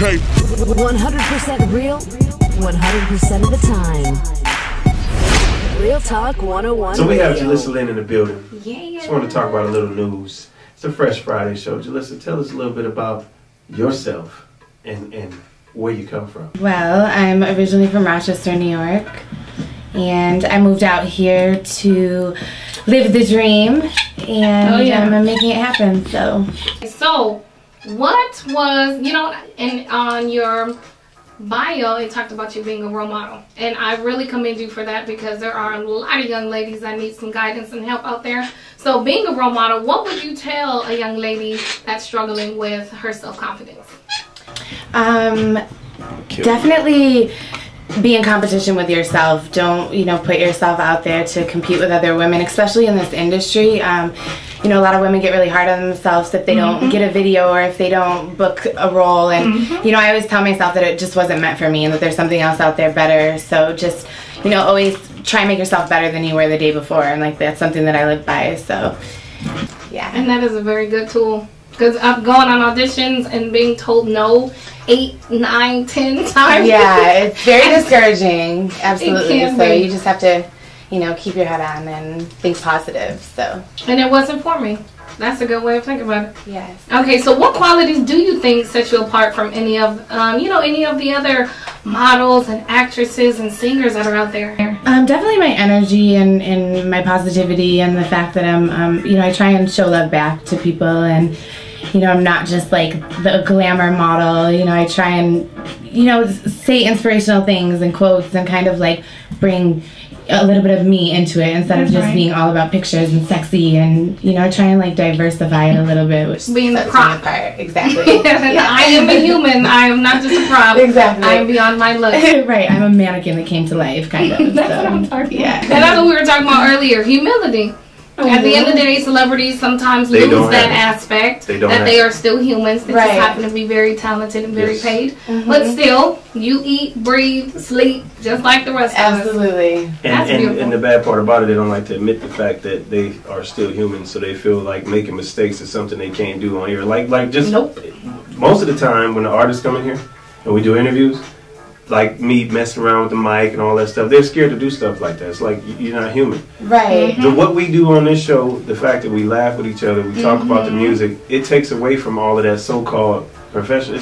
Okay. 100% real, 100% of the time. Real Talk 101. So we have Jillisa Lynn in the building. Yeah. Just want to talk about a little news. It's a Fresh Friday show. Jillisa, tell us a little bit about yourself and where you come from. Well, I'm originally from Rochester, New York, and I moved out here to live the dream, and I'm making it happen. So, what was, and on your bio, it talked about you being a role model, and I really commend you for that because there are a lot of young ladies that need some guidance and help out there. So, being a role model, what would you tell a young lady that's struggling with her self-confidence? Definitely be in competition with yourself. Don't, put yourself out there to compete with other women, especially in this industry. A lot of women get really hard on themselves if they don't get a video or if they don't book a role. And, I always tell myself that it just wasn't meant for me and that there's something else out there better. So just, always try and make yourself better than you were the day before. And, that's something that I live by. So, yeah. And that is a very good tool. Because I'm going on auditions and being told no 8, 9, 10 times. Yeah, it's very discouraging. Absolutely. So you just have to, keep your head on and think positive. So. And it wasn't for me. That's a good way of thinking about it. Yes. Okay, so what qualities do you think set you apart from any of, any of the other models and actresses and singers that are out there? Definitely my energy and my positivity and the fact that I'm, I try and show love back to people, and I'm not just like the glamour model. I try and, say inspirational things and quotes and kind of like bring a little bit of me into it instead of just being all about pictures and sexy, and I try and like diversify it a little bit, which being the prop. Exactly. Yeah. I am a human. I am not just a prop. Exactly. I am beyond my looks. Right. I'm a mannequin that came to life, kind of. That's what I'm talking about. Yeah. And that's what we were talking about earlier. Humility. At the end of the day, celebrities sometimes lose that aspect that they are still humans. They just happen to be very talented and very paid. But still, you eat, breathe, sleep, just like the rest of us. Absolutely. And the bad part about it, they don't like to admit the fact that they are still human, so they feel like making mistakes is something they can't do on here. Like just most of the time when the artists come in here and we do interviews, like me messing around with the mic and all that stuff, they're scared to do stuff like that. It's like, you're not human. Right. What we do on this show, the fact that we laugh with each other, we talk about the music, it takes away from all of that so-called professional.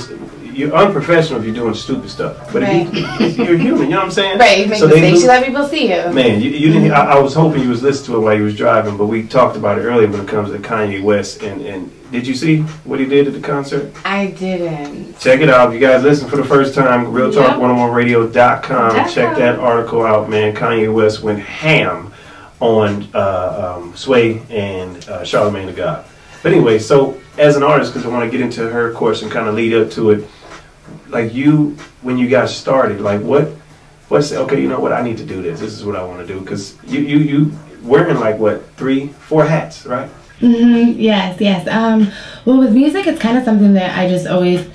You're unprofessional if you're doing stupid stuff. But if you're human, you know what I'm saying? Right, you make mistakes, you let people see you. Man, you didn't. I was hoping you was listening to it while you was driving, but we talked about it earlier when it comes to Kanye West. And did you see what he did at the concert? I didn't. Check it out. If you guys listen for the first time, Realtalk101radio.com. Check that article out, man. Kanye West went ham on Sway and Charlamagne the God. But anyway, so as an artist, because I want to get into her course and kind of lead up to it, like when you got started, like what's okay, you know what, I need to do this. This is what I want to do. Because you wearing like what, 3, 4 hats, right? Yes. Well, with music, it's kind of something that I just always,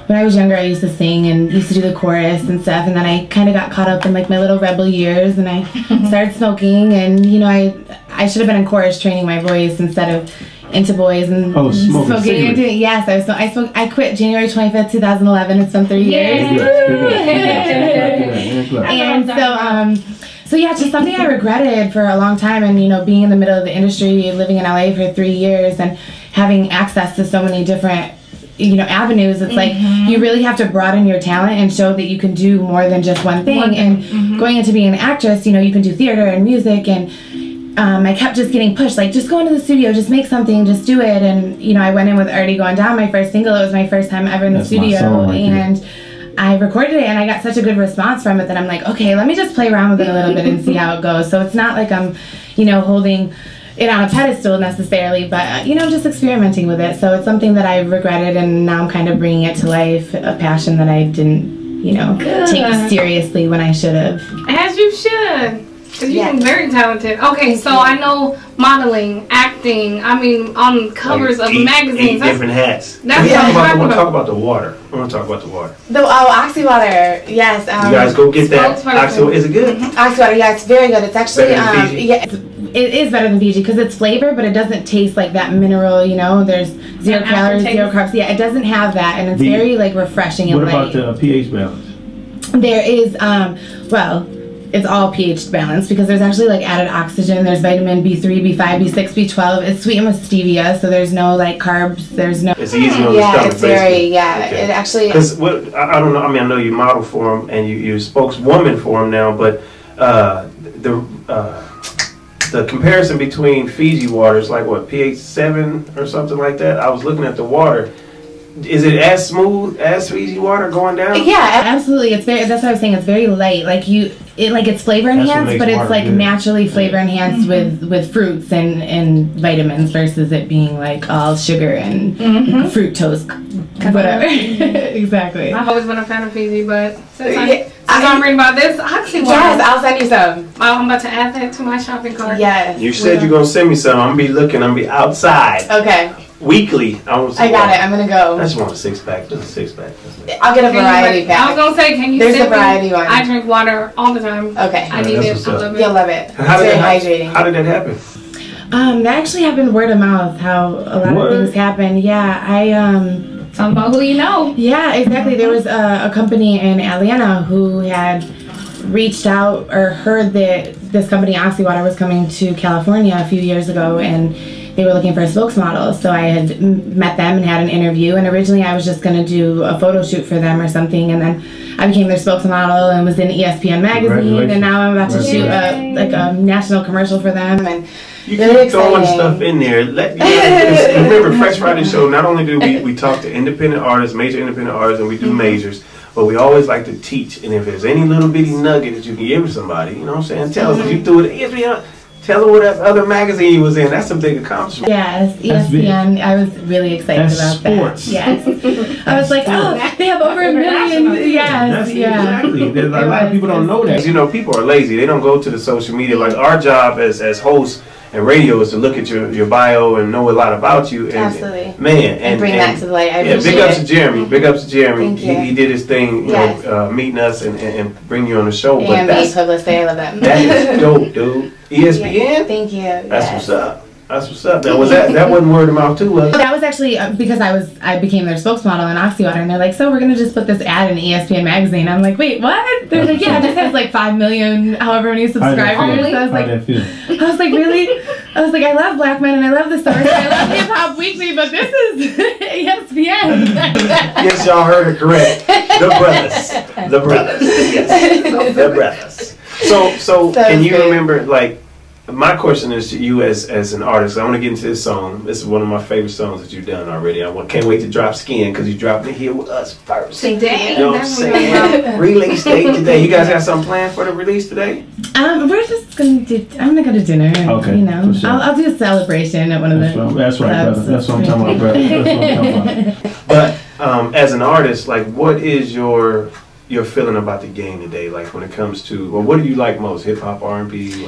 when I was younger, I used to sing and used to do the chorus and stuff, and then I kind of got caught up in like my little rebel years, and I started smoking, and I should have been in chorus training my voice instead of into boys and smoking. Yes, I quit January 25th, 2011. It's been 3 years. And so yeah, it's just something I regretted for a long time, and being in the middle of the industry, living in LA for 3 years, and having access to so many different avenues. It's like you really have to broaden your talent and show that you can do more than just one thing. And going into being an actress, you can do theater and music, and I kept just getting pushed, like, just go into the studio, just make something, just do it. And I went in with Already Going Down, my first single. It was my first time ever in the studio, and I recorded it, and I got such a good response from it that I'm like, okay, let me just play around with it a little bit and see how it goes. So it's not like I'm, holding it on a pedestal necessarily, but, just experimenting with it. So it's something that I regretted, and now I'm kind of bringing it to life, a passion that I didn't, take seriously when I should have. As you should. Because you're very talented. Okay, so I know modeling, acting, on covers of magazines. 8 different hats. That's what I'm talking about. Talk about the water. I want to talk about the water. Oxy water, yes. You guys go get that. Oxy, is it good? Oxy water, yeah, it's very good. It's actually, it is better than Fiji because it's flavor, but it doesn't taste like that mineral. You know, there's 0 calories, 0 carbs. Yeah, it doesn't have that, and it's very like refreshing and light. What about the pH balance? There is, well, it's all pH balanced because there's actually like added oxygen. There's vitamin B3, B5, B6, B12. It's sweetened with stevia, so there's no like carbs. There's no. It's easy on the stomach. Yeah, it's very. Yeah, okay. It actually. Because what I don't know. I mean, I know you model for them and you're a spokeswoman for them now, but the comparison between Fiji water is like what, pH 7 or something like that. I was looking at the water. Is it as smooth as Fiji water going down? Yeah, absolutely. It's very. That's what I was saying. It's very light. Like it's flavor enhanced, but it's like good. Naturally flavor enhanced with fruits and vitamins versus it being like all sugar and fructose, whatever. Exactly. I've always been a fan of Fiji, but since I'm reading about this oxy water, yes, I'll send you some. I'm about to add that to my shopping cart. Yes. You said you're gonna send me some. I'm gonna be looking. I'm gonna be outside. Okay. Weekly. I got it. I'm gonna go. I just want a 6-pack. Just a 6-pack. I'll get a variety pack. I was gonna say, can you? There's a variety one. I drink water all the time. Okay. I need it. I love it. You'll love it. It's very hydrating. How did that happen? That actually happened word of mouth. How a lot of things happen. Yeah, Talk about who you know. Yeah, exactly. There was a company in Atlanta who had reached out or heard that this company Oxywater was coming to California a few years ago, and they were looking for a spokesmodel. So I had met them and had an interview, and originally I was just going to do a photo shoot for them or something, and then I became their spokesmodel and was in ESPN magazine, and now I'm about to shoot a national commercial for them. And you keep throwing stuff in there. Remember, Fresh Friday Show, not only do we talk to independent artists, major independent artists, and we do majors, but we always like to teach. And if there's any little bitty nugget that you can give to somebody, you know what I'm saying, tell us. If you threw it, tell her what other magazine you was in. That's a big accomplishment. Yes, ESPN. I was really excited about sports. That. Yes. I was like, oh, they have over 1 million. Yes, exactly. A lot of people don't know that. You know, people are lazy. They don't go to the social media. Like our job as hosts and radio is to look at your bio and know a lot about you. And, absolutely. Man. And bring that to the light. Big ups to Jeremy. Big ups to Jeremy. He did his thing, you yes. know, meeting us and bring you on the show. And being publicity. I love that. That is dope, dude. ESPN? Yeah, thank you. That's what's up. That's what's up. Now, that wasn't word of mouth too, was it? That was actually because I became their spokesmodel in Oxywater, and they're like, so we're gonna just put this ad in ESPN magazine. I'm like, wait, what? They're like, yeah, this has like 5 million, however many subscribers. I was like, really? I was like, I love Black Men and I love the Stars. I love Hip Hop Weekly, but this is ESPN. Yes, y'all heard it correct. The brothers. Yes, the brothers. So can you remember, like, my question is to you as an artist. I want to get into this song. This is one of my favorite songs that you've done already. Can't wait to drop Skin because you dropped it here with us first. Today. You know what I'm saying? Release date today. You guys got something planned for the release today? We're just going to I'm going to go to dinner. Okay. You know, sure. I'll do a celebration at one of the That's right, clubs. brother. That's what I'm talking about, brother. That's what I'm talking about. But as an artist, like, what is your feeling about the game today? Like, when it comes to, well, what do you like most? Hip hop, R&B?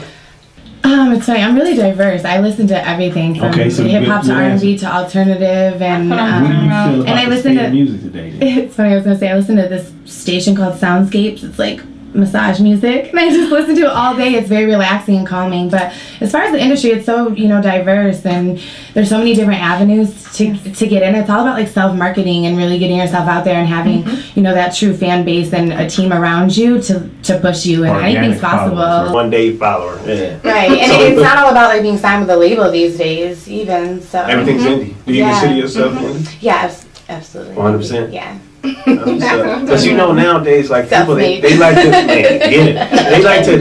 It's funny. I'm really diverse. I listen to everything from hip hop to R&B to alternative, and what do you feel about I listen to music today? It's funny. I was gonna say I listen to this station called Soundscapes. It's like massage music, and I just listen to it all day. It's very relaxing and calming. But as far as the industry, it's so diverse, and there's so many different avenues to get in. It's all about like self-marketing and really getting yourself out there and having that true fan base and a team around you to push you, and anything's possible. One day follower, yeah. Right, and it's not all about like being signed with a label these days, even so. Everything's indie. Do you consider yourself indie? Yeah, absolutely. 100%. Yeah. But nowadays, like, people they like to get it. They like to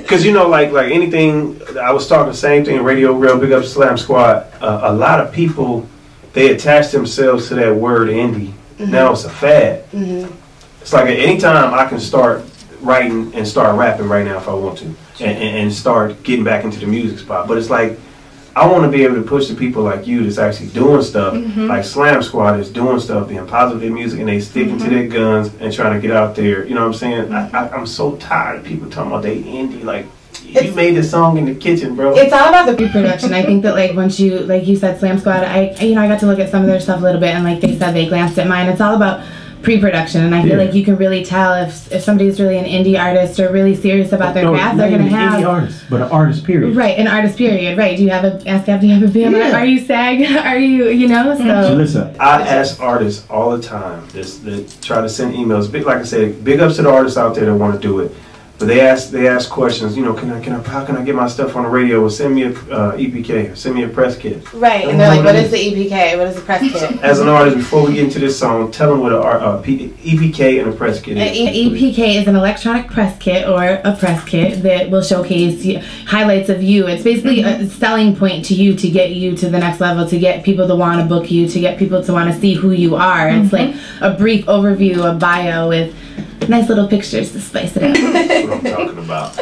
because like anything. I was talking the same thing. Radio Real, big up Slam Squad. A lot of people, they attach themselves to that word indie. Now it's a fad. It's like at any time I can start writing and start rapping right now if I want to, and start getting back into the music spot. But it's like, I want to be able to push the people like you that's actually doing stuff, like Slam Squad is doing stuff, being positive in music, and they sticking to their guns and trying to get out there. You know what I'm saying? I'm so tired of people talking about they indie. Like, you made this song in the kitchen, bro. It's all about the pre-production. I think that like once you said Slam Squad, I got to look at some of their stuff a little bit, and like they said they glanced at mine. It's all about pre-production, and I feel like you can really tell if somebody's really an indie artist or really serious about their craft, they're gonna have indie artist, but an artist period. Right, an artist period. Right. Do you have a ASCAP? Do you have a BMI? Are you SAG? Are you So listen, I ask artists all the time. They try to send emails. Like I said, big ups to the artists out there that want to do it. But they ask questions. How can I get my stuff on the radio? Well, send me a EPK or send me a press kit. Right, and they're like, what is the EPK? What is the press kit? As an artist, before we get into this song, tell them what a EPK and a press kit is. An EPK is an electronic press kit or a press kit that will showcase highlights of you. It's basically a selling point to you to get you to the next level, to get people to want to book you, to get people to want to see who you are. It's like a brief overview, a bio with nice little pictures to spice it up. That's what I'm talking about.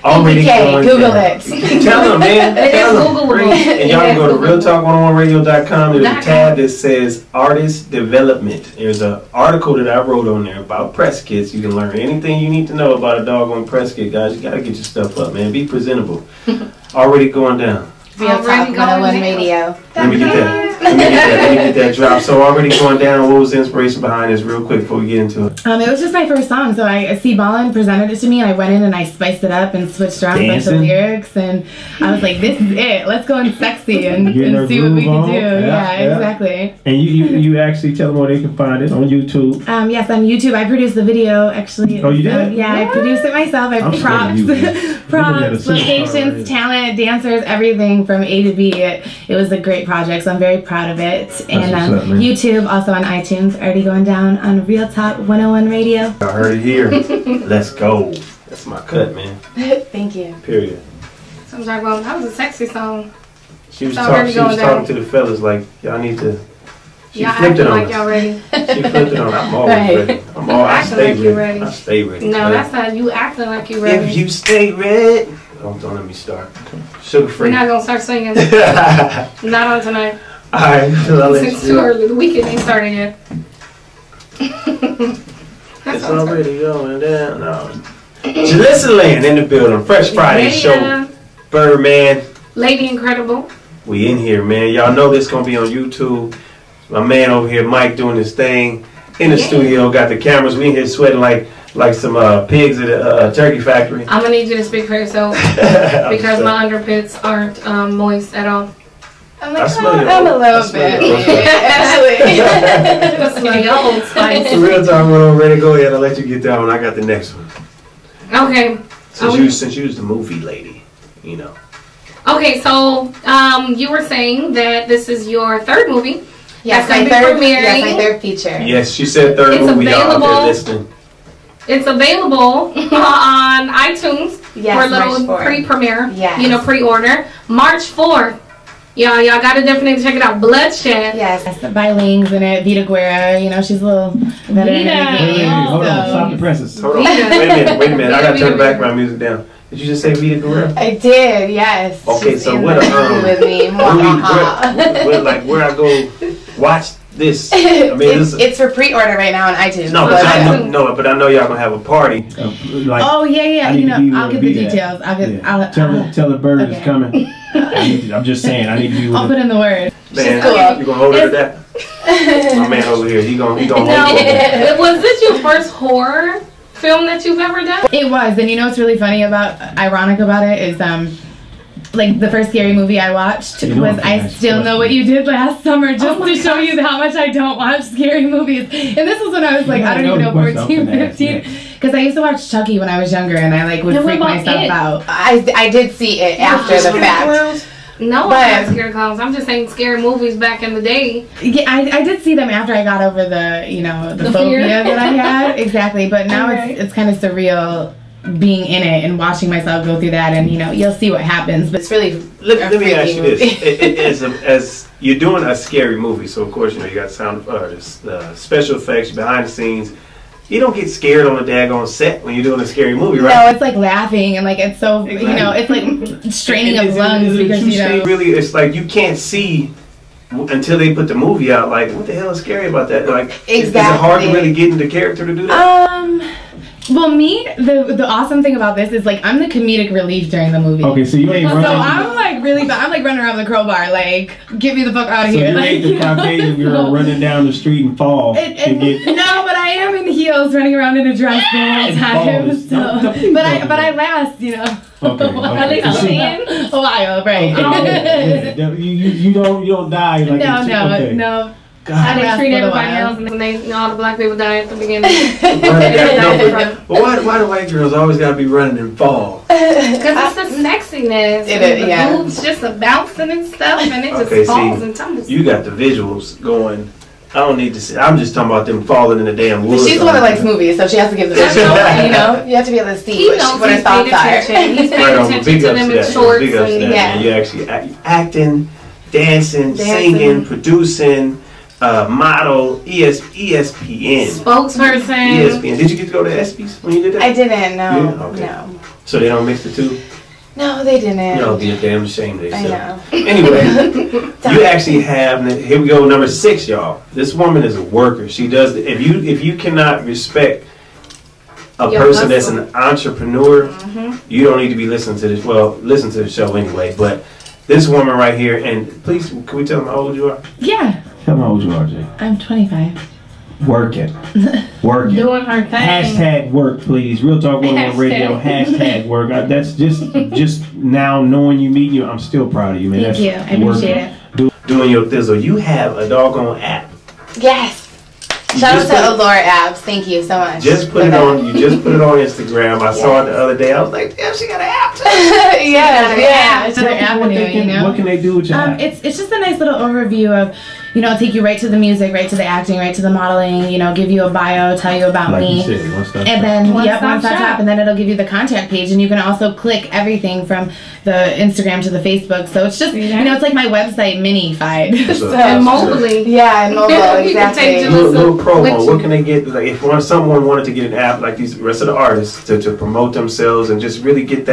Already Google it. Tell them, man. Tell them. Googleable. And y'all can go to realtalk101radio.com. There's a tab that says artist development. There's an article that I wrote on there about press kits. You can learn anything you need to know about a doggone press kit, guys. You got to get your stuff up, man. Be presentable. Already going down. Realtalk 101 Radio. Let me get that drop. So already going down, what was the inspiration behind this real quick before we get into it? It was just my first song. So I C. Ballin presented it to me, and I went in and I spiced it up and switched around a bunch of lyrics, and I was like, this is it. Let's go in sexy and see what we can do. Yeah, exactly. And you actually tell them where they can find it on YouTube. Yes, on YouTube. I produced the video, actually. Oh, you did? Yeah, I produced it myself. I props, locations, talent, dancers, everything from A to B. It was a great project, so I'm very proud of it. And YouTube, also on iTunes, already going down on Realtalk 101 Radio. I heard it here. Let's go. That's my cut, man. Thank you. Period. So I'm talking about, that was a sexy song. She was talking to the fellas like, y'all need to. She flipped it on us. Y'all ready. She flipped it on. I'm always ready. I stay ready. I stay ready. No, that's not you acting like you ready. If you stay ready. Don't let me start. Sugar free. We're not gonna start singing. Not on tonight. Alright, it's too early. The weekend ain't started yet. It's already going down. No. Jillisa Lynn in the building. Fresh Friday show. Birdman. Lady Incredible. We in here, man. Y'all know this gonna be on YouTube. My man over here, Mike, doing his thing in the studio. Got the cameras. We in here sweating like some pigs at a turkey factory. I'm gonna need you to speak for yourself because my underpits aren't moist at all. I'm like, I'm a little bit. Actually. That's my old spice. Real talk, we're ready to go ahead. I'll let you get that one. I got the next one. Okay. Since you was the movie lady, you know. Okay, so you were saying that this is your third movie. Yes, my third feature. Yes, she said third movie. Y'all out there listening. It's available on iTunes for a little pre-premiere, pre-order. March 4th. Y'all gotta definitely check it out. Bloodshed. Yes, by Ling's in it. Vita Guerra, she's a little better in it. Hold on, stop the presses. Hold on. Wait a minute. I gotta turn the background music down. Did you just say Vita Guerra? I did, yes. Okay, she's so what with me. where I go watch this? I mean, it's for pre-order right now on iTunes. No, but I know y'all gonna have a party. I'll get the details. Tell the bird it's coming. I'm just saying, I need to be with I'll put in the word. Man, you gonna hold her to that? My man over here, he gonna hold her. Was this your first horror film that you've ever done? It was, and what's really ironic about it is like the first scary movie I watched was I Still Know What You Did Last Summer, just to show you how much I don't watch scary movies. And this was when I was like, I don't even know, 14, 15. Because I used to watch Chucky when I was younger, and I would freak myself out. I did see it after the fact. No, I'm not scared of clowns. I'm just saying scary movies back in the day. Yeah, I did see them after I got over the phobia that I had. Exactly, but now it's kind of surreal being in it and watching myself go through that, and you'll see what happens. But it's really let me ask you this: as you're doing a scary movie, so of course you got sound, the special effects, behind the scenes. You don't get scared on a daggone set when you're doing a scary movie, right? No, it's like laughing and it's so it's like straining of lungs because really it's like you can't see until they put the movie out. Like, what the hell is scary about that? Like, is it hard to really get into character to do that? Well, the awesome thing about this is I'm the comedic relief during the movie. Okay, so you ain't running. So I'm running around with a crowbar, get me the fuck out of here. You ain't the Caucasian girl running down the street and fall. No, but I girls running around in a dress the whole time. Falls. So, Don't but I last, you know. Okay. At least A while, right? Yeah, you don't die like No. How they God. treat For a everybody while. else, and all the black people die at the beginning. Why do white girls always gotta be running and fall? Because it's the sexiness. It and is, the yeah. boobs just a bouncing and stuff, and it just Okay, falls see, and tumbles. You got the visuals going. I don't need to see. I'm just talking about them falling in the damn woods. She's the one that likes movies, so she has to give the visual. You know, you have to be able to see He knows what her he's thoughts paid attention. are. He's paying Right on, attention big to ups them to in that. shorts. Big ups to And, that. yeah. Man. You actually acting, dancing, singing, producing, model, ESPN. Spokesperson. ESPN. Did you get to go to ESPYs when you did that? I didn't. No. Yeah? Okay. No. So they don't mix the two? No, they didn't. You know, be a damn shame they I said. know. Anyway, you actually have, here we go, number 6, y'all. This woman is a worker. She does, if you cannot respect a Your person that's hustle. an entrepreneur, you don't need to be listening to this. Well, listen to the show anyway, but this woman right here, and please, can we tell them how old you are? Yeah, Tell me how old you are, Jay. I'm 25. Working. Doing her thing. Hashtag work, please. Real Talk 101 Radio. Hashtag work. That's just now knowing you, meeting you. I'm still proud of you, man. Thank you. I appreciate it. Doing your thizzle. You have a doggone app. Yes. You Shout out just to put- Allure Apps. Thank you so much. Just put it on. You just put it on Instagram. I saw it the other day. I was like, damn, she got an app. Yeah. It's another What avenue, they can- you know. What can they do with your app? It's just a nice little overview of, you know, take you right to the music, right to the acting, right to the modeling, you know, give you a bio, tell you about Like me. you said, one stop And then, One-stop one-stop shop. shop. And then it'll give you the contact page. And you can also click everything from the Instagram to the Facebook. So it's just, you know, it's like my website mini-fied. And mobily. Yeah, and mobile, You can take exactly. Jillisa Little with promo. you. What can they get? Like if someone wanted to get an app like these rest of the artists to promote themselves and just really get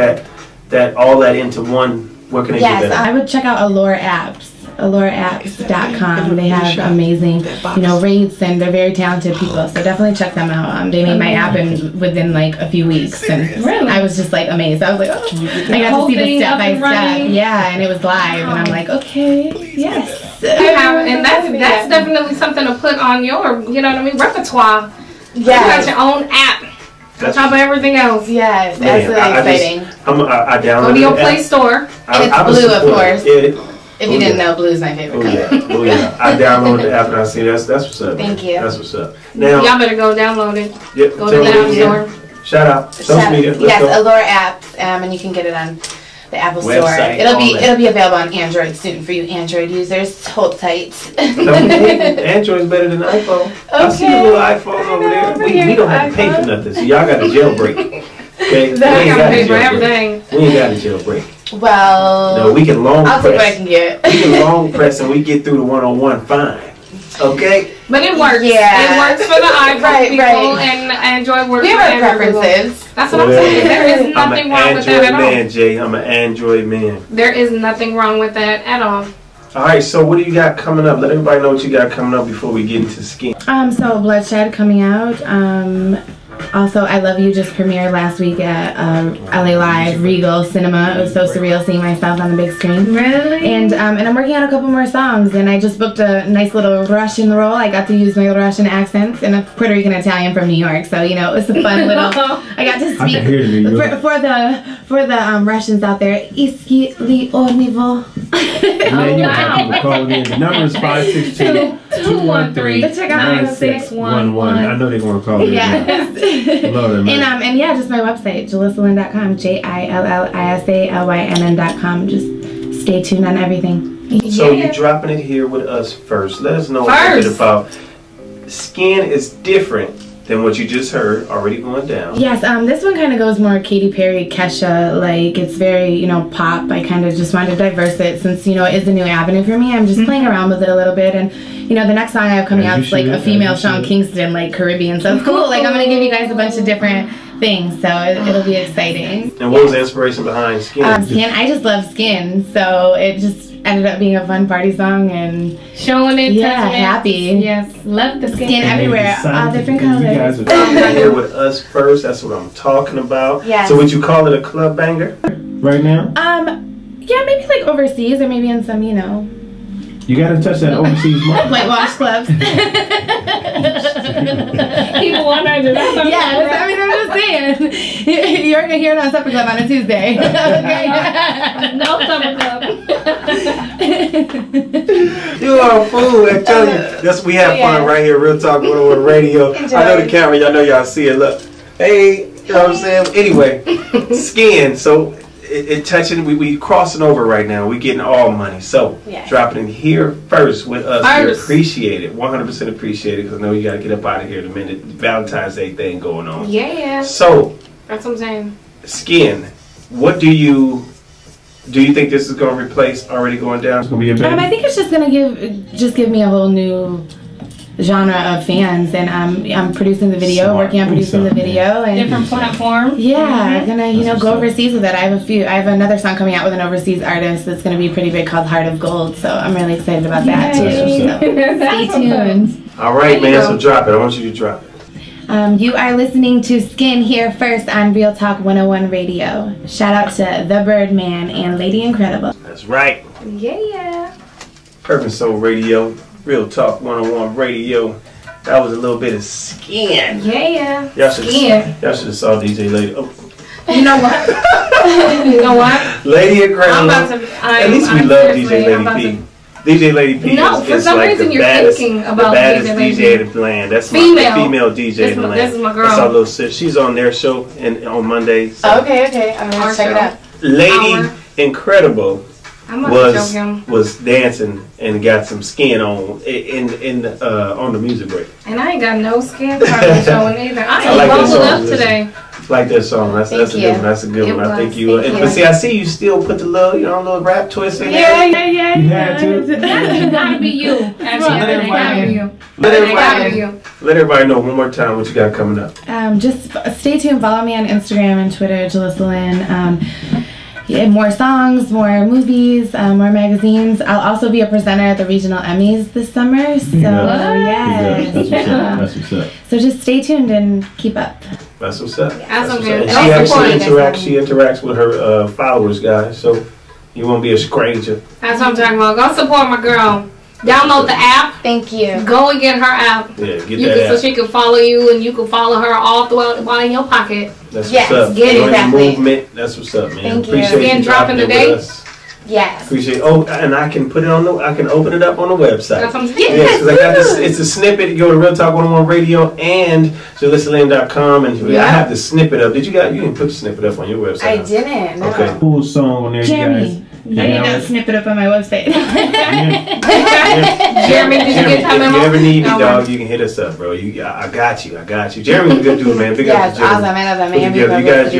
all that into one. Where can they get Yes, that? I would check out Allure Apps. AllureApps.com. They have amazing, you know, rates, and they're very talented people. So definitely check them out. They made my app within like a few weeks, and Really? I was just like amazed. I was like, oh, I got whole to see the thing step up by and step. running? Yeah, and it was live, and I'm like, okay, yes. And that's definitely something to put on your, you know what I mean, repertoire. You got Yes. your own app on top of everything else. Yes, Man, that's really exciting. I downloaded Go to your the Play app. Store. And it's I was blue, of supporting course. it. If you didn't know, blue is my favorite Oh color. yeah, oh yeah. I downloaded the app and I see that's what's up. Thank you. That's what's up. Now, Y'all better go download it. yeah, Go tell to the me App again. Store. Shout out social media. Let's Yes, go. Allure Apps, and you can get it on the Apple Store. Website, It'll all that. be available on Android soon for you Android users. Hold tight. Android's better than iPhone. I see the little iPhone over there. over We here, don't have to pay for iPhone. nothing. So y'all got the jailbreak. Okay, we I ain't gotta got the pay for jailbreak. everything. We ain't got the jailbreak. Well, No, we can long I'll see what I press. can get. We can long press and we get through the 101 fine. Okay. But it works. Yeah. It works for the iPhone Right, people, right. and Android works We for have our Android people. preferences. That's what I'm saying. There is I'm nothing an wrong with that Android at all. man, Jay. I'm an Android man. There is nothing wrong with that at all. All right, so what do you got coming up? Let everybody know what you got coming up before we get into skin. So Bloodshed coming out. Also, I Love You just premiered last week at LA Live Regal Cinema. It was so surreal seeing myself on the big screen. Really? And I'm working on a couple more songs, and I just booked a nice little Russian role. I got to use my Russian accents and a Puerto Rican Italian from New York. So, you know, it was a fun little. I got to I speak can hear the New York. for the Russians out there. Iski li ornivo. Man, you have people calling in. The number is 562-213-9611. Check out my 611. I know they're going to call in. Yes. Lord have mercy. And yeah, just my website, JillisaLynn.com, JILLISALYNN.com. Just stay tuned on everything. So you're dropping it here with us first. Let us know a little bit about Skin is different than what you just heard already going down. Yes, this one kind of goes more Katy Perry, Kesha, like it's very, you know, pop. I kind of just wanted to diverse it since, you know, it is a new avenue for me. I'm just playing around with it a little bit, and you know, the next song I have coming out is like a female Sean Kingston, like Caribbean, so it's cool. Like I'm gonna give you guys a bunch of different things, so it'll be exciting. And what was the inspiration behind Skin? Skin, I just love Skin, so it just ended up being a fun party song, and Showing it, yeah, touching it. happy. Yes, love the Skin skin. everywhere, all different colors. You guys are Right here with us first. That's what I'm talking about. Yes. So would you call it a club banger? right now. Yeah, maybe like overseas, or maybe in some, you know, You got to touch that overseas market. whitewash clubs. People 100. Yeah, I mean, I'm just saying. You're gonna hear it on Supper Club on a Tuesday. Okay. No Supper Club. You are a fool. I tell you, we have fun right here. Real Talk 101 Radio. Enjoy. I know the camera. Y'all know y'all see it. Look, hey, you know what I'm saying? Anyway, skin. So it touching. We crossing over right now. We getting all money. So dropping in here first with us. We appreciate it. 100% appreciate it because I know you got to get up out of here in a minute. Valentine's Day thing going on. Yeah. So that's what I'm saying. Skin. What do you think this is going to replace already going down? It's going to be a baby? I think it's just gonna give me a whole new genre of fans, and I'm producing the video, working on producing the video, and different platforms. Yeah, I'm gonna go overseas with it. I have another song coming out with an overseas artist that's gonna be pretty big called Heart of Gold. So I'm really excited about that too. So stay tuned. All right, man. So drop it. I want you to drop it. You are listening to Skin here first on Real Talk 101 Radio. Shout out to The Birdman and Lady Incredible. That's right. Yeah. Urban Soul Radio, Real Talk 101 Radio. That was a little bit of Skin. Yeah. Y'all should have saw DJ Lady. Oh. You know what? You know what? Lady Incredible. At least we love DJ Lady P. DJ Lady P for is some like reason the you're baddest, thinking about the baddest DJ in the land. That's my female DJ in the land. This is my girl. That's our little sis. She's on their show on Mondays. So. Okay. I'm gonna check it out. Lady Incredible was dancing and got some skin on on the music break. And I ain't got no skin probably showing either. I like ain't bubbled up today. Like that song. That's a good one. That's a good one. I think you. But see, I see you still put the little rap twist in there. Yeah. You had to. It gotta be you. Let everybody know one more time what you got coming up. Just stay tuned. Follow me on Instagram and Twitter, Jillisa Lynn. More songs, more movies, more magazines. I'll also be a presenter at the Regional Emmys this summer. So That's what's up. So just stay tuned and keep up. That's what's up. She interacts with her followers, guys. So you won't be a stranger. That's what I'm talking about. Go support my girl. Download the app. Thank you. Go and get her app. Yeah, get that app. So she can follow you and you can follow her all throughout while in your pocket. That's what's up. Get exactly. Movement. That's what's up, man. Thank you. Appreciate you dropping today. Yes. Appreciate. Oh, and I can put it on I can open it up on the website. That's what I'm saying. Yes, because I got this. It's a snippet. You go to Real Talk 101 Radio and JillisaLynn.com, and I have the snippet up. You didn't put the snippet up on your website? I didn't. No. Okay. Full song on there, Jeremy. you guys. I need that snippet up on my website. Jeremy, did you get time if you ever need me, dog, you can hit us up, bro. I got you. Jeremy's a good dude, man. Big up to Jeremy. Awesome. I love that, man. You guys,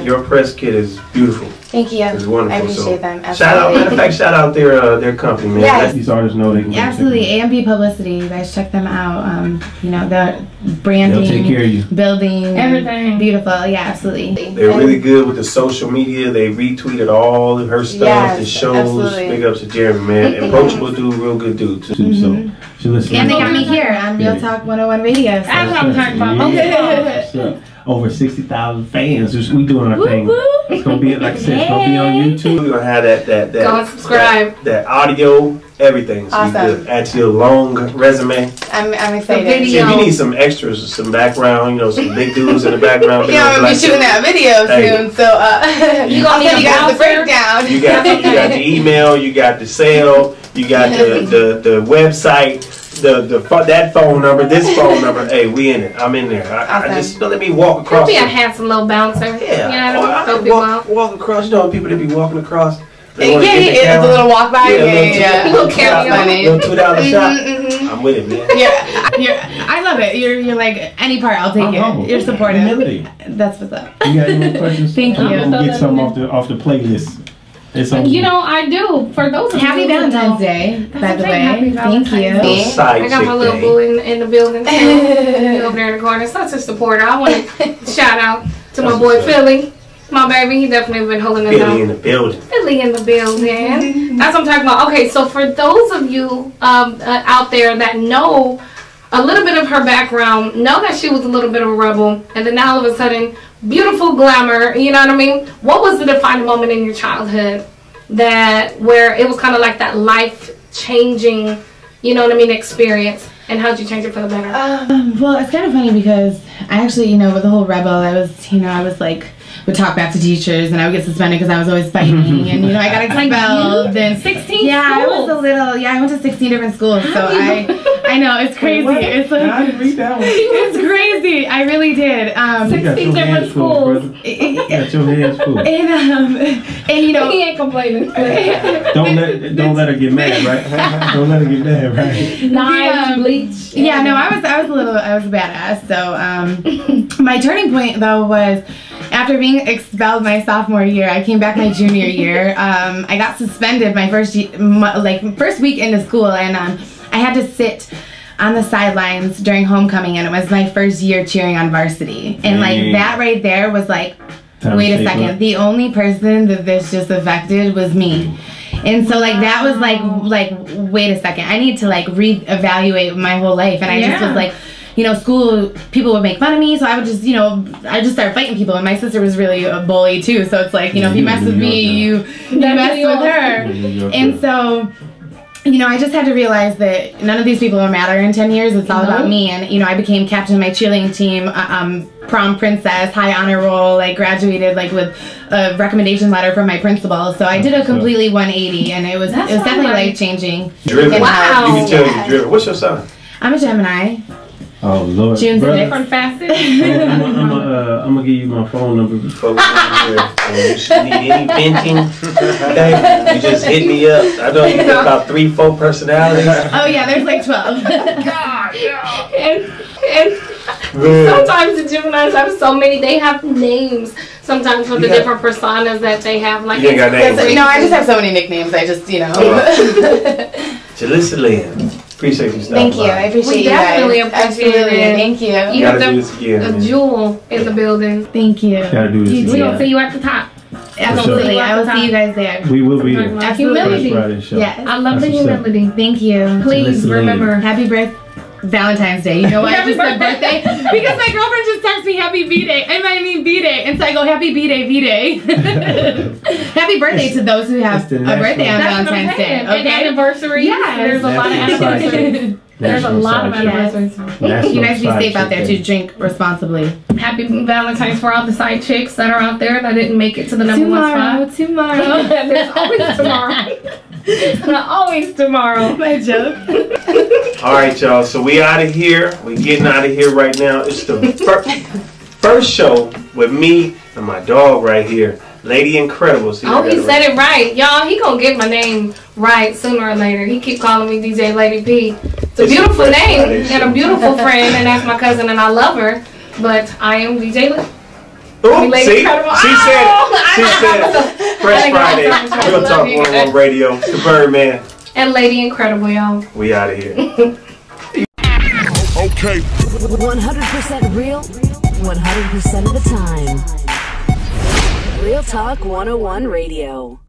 your press kit is beautiful. Thank you. It's wonderful. I appreciate them. Shout out their company, man. Yes. Let these artists know they can. Absolutely. A&B Publicity. You guys check them out. The branding, they'll take care of you. Building, everything. Beautiful. Yeah, absolutely. They're really good with the social media. They retweeted all of her stuff, the shows. Absolutely. Big ups to Jeremy, man. Approachable dude, real good dude too. So and they got me here on Real Talk 101 Radio. So. That's what I'm talking about. Yeah. Over 60,000 fans. We doing our thing. It's gonna be, like I said, it's gonna be on YouTube. We're gonna have that go and subscribe. That audio, everything. So awesome. You could add to your long resume. I'm excited. See, if you need some extras, some background, some big dudes in the background. Yeah, I'm gonna be shooting that video soon. So you got the breakdown. You got the email. You got the sale. You got the website. That phone number, this phone number. Hey, we in it. I'm in there. I just let me walk across. Be a handsome little bouncer. Yeah. Walk across. People that be walking across. It's a little walk by. Yeah. Little carry on. Little $2 shot. I'm with it, man. I love it. You're like any part. I'll take it. You're supportive. Humility. That's what's up. You got any more questions? Thank you. I'm gonna get some off the playlist. I do. For those of Happy Valentine's Day, by the way. Thank you. I got my little boo in the building too. Over there in the corner. Such a supporter. I want to shout out to my boy Philly. My baby, he definitely been holding it down. Philly in the building. Philly in the building. That's what I'm talking about. Okay, so for those of you out there that know a little bit of her background, know that she was a little bit of a rebel, and then now all of a sudden, beautiful glamour, you know what I mean? What was the defining moment in your childhood where it was kind of like that life-changing, you know what I mean, experience? And how'd you change it for the better? Well, it's kind of funny because I actually, you know, with the whole rebel, I was like, would talk back to teachers, and I would get suspended because I was always fighting, and you know, I got expelled. And 16 yeah, schools. I was a little. Yeah, I went to 16 different schools, so I know it's crazy. It's like, I didn't read that one. it's crazy. I really did. 16 different schools. You got your hands full. And you know, He ain't complaining. Don't let her get mad, right? Don't let her get mad, right? Knives, bleach. Yeah, no, I was a badass. So my turning point though was after being expelled my sophomore year. I came back my junior year. I got suspended my first week into school, and I had to sit on the sidelines during homecoming, and it was my first year cheering on varsity. And like that right there was like, wait a second, the only person that this just affected was me. And so like that was like wait a second, I need to like reevaluate my whole life. And I just was like, you know, school people would make fun of me, so I would just, you know, I just started fighting people. And my sister was really a bully too, so it's like, you know, if you mess with me, you mess with her. And so, you know, I just had to realize that none of these people will matter in 10 years. It's all about me. And, you know, I became captain of my cheerleading team, prom princess, high honor roll, like graduated like with a recommendation letter from my principal. So I did a completely 180, and it was definitely life changing. Driven. Wow. You can tell you're driven. What's your sign? I'm a Gemini. Oh Lord, June brother. Different facets. I'm gonna give you my phone number before. You should need any venting, you just hit me up. I know you got about 3-4 personalities. Oh yeah, there's like 12. God, and sometimes the Geminis have so many. They have names sometimes for the different personas that they have. Like, you ain't got names. No, I just have so many nicknames. I just, you know. Jillisa Lynn. Appreciate you stopping Thank you. I appreciate We you guys. definitely appreciate Absolutely. it. Thank you. You Gotta have do this again, a jewel in the building. Thank you. Gotta do this We're again. gonna see you at the top. Absolutely. I will see you guys there. We will be there. Humility. First Friday show. Yes. I love the That's what's up. humility. Thank you. Please Jillisa remember. Happy birthday. Valentine's Day. You know why I just said birthday? Because my girlfriend just texted me happy B-Day. I mean B-Day. And so I go happy B-Day, B-Day. Happy birthday to those who have a birthday on Valentine's Day. And Okay? anniversaries. Yes. There's a lot of anniversaries. There's a lot of anniversaries. You guys be safe out there too. Drink responsibly. Happy Valentine's for all the side chicks that are out there that didn't make it to the number one spot. Tomorrow. There's always tomorrow. Not always tomorrow. My joke. All right, y'all. So we out of here. We getting out of here right now. It's the first show with me and my dog right here, Lady Incredible. See, Oh, he said it right, y'all. He gonna get my name right sooner or later. He keep calling me DJ Lady P. It's a beautiful name and a beautiful friend, and that's my cousin, and I love her. But I am DJ Lady. Oh, Lady see? Incredible. She said Fresh Friday, Real Talk 101 Radio, the Birdman. And Lady Incredible, y'all. We out of here. Okay. 100% real, 100% of the time. Real Talk 101 Radio.